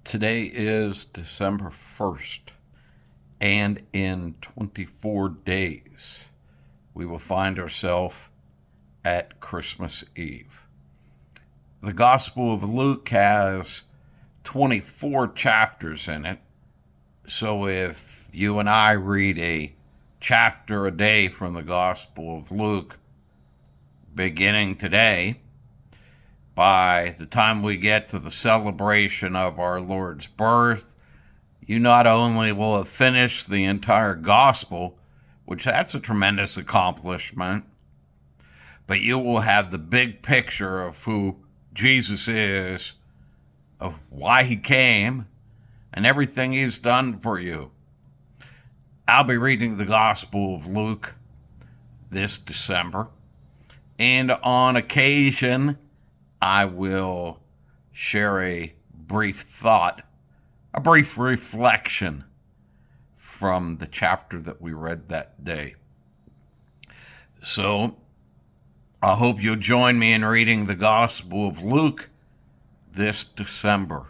Today is December 1st, and in 24 days, we will find ourselves at Christmas Eve. The Gospel of Luke has 24 chapters in it, so if you and I read a chapter a day from the Gospel of Luke, beginning today, by the time we get to the celebration of our Lord's birth, you not only will have finished the entire gospel, which that's a tremendous accomplishment, but you will have the big picture of who Jesus is, of why he came, and everything he's done for you. I'll be reading the Gospel of Luke this December, and on occasion, I will share a brief thought, a brief reflection from the chapter that we read that day. So, I hope you'll join me in reading the Gospel of Luke this December.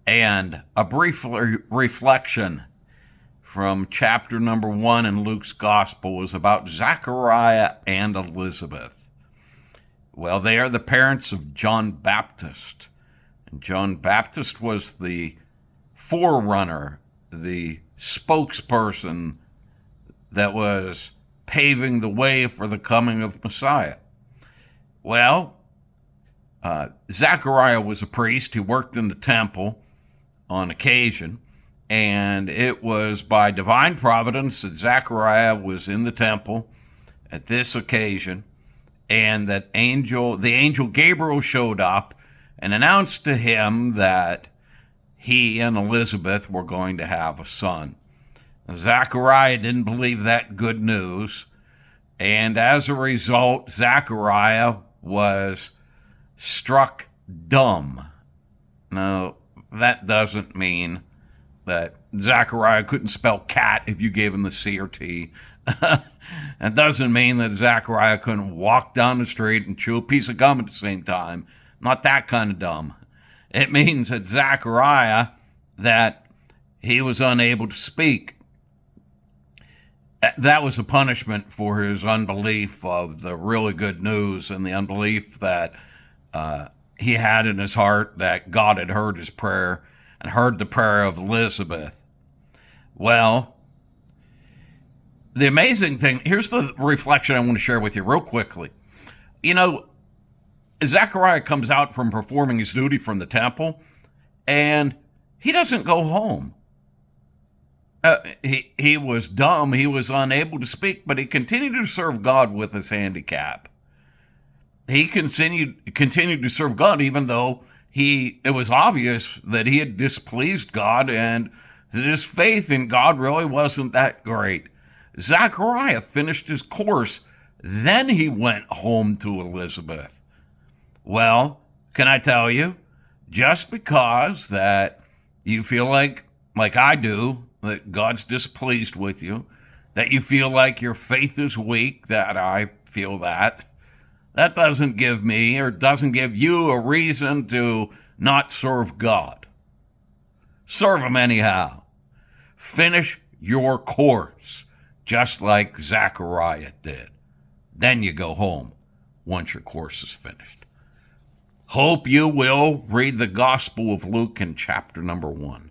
And a brief reflection from chapter number 1 in Luke's Gospel is about Zechariah and Elizabeth. Well, they are the parents of John Baptist. And John Baptist was the forerunner, the spokesperson that was paving the way for the coming of Messiah. Well, Zechariah was a priest. He worked in the temple on occasion, and it was by divine providence that Zechariah was in the temple at this occasion, and that the angel Gabriel showed up and announced to him that he and Elizabeth were going to have a son. Zechariah didn't believe that good news, and as a result, Zechariah was struck dumb. Now, that doesn't mean that Zechariah couldn't spell cat if you gave him the C or T. It doesn't mean that Zechariah couldn't walk down the street and chew a piece of gum at the same time. Not that kind of dumb. It means that Zechariah, that he was unable to speak. That was a punishment for his unbelief of the really good news and the unbelief that he had in his heart that God had heard his prayer and heard the prayer of Elizabeth. Well, the amazing thing, here's the reflection I want to share with you real quickly. You know, Zechariah comes out from performing his duty from the temple, and he doesn't go home. He was dumb, he was unable to speak, but he continued to serve God with his handicap. He continued to serve God even though it was obvious that he had displeased God and that his faith in God really wasn't that great. Zechariah finished his course, then he went home to Elizabeth. Well, can I tell you, just because that you feel like I do, that God's displeased with you, that you feel like your faith is weak, that I feel that doesn't give me or doesn't give you a reason to not serve God. Serve him anyhow. Finish your course, just like Zechariah did. Then you go home once your course is finished. Hope you will read the Gospel of Luke in chapter number 1.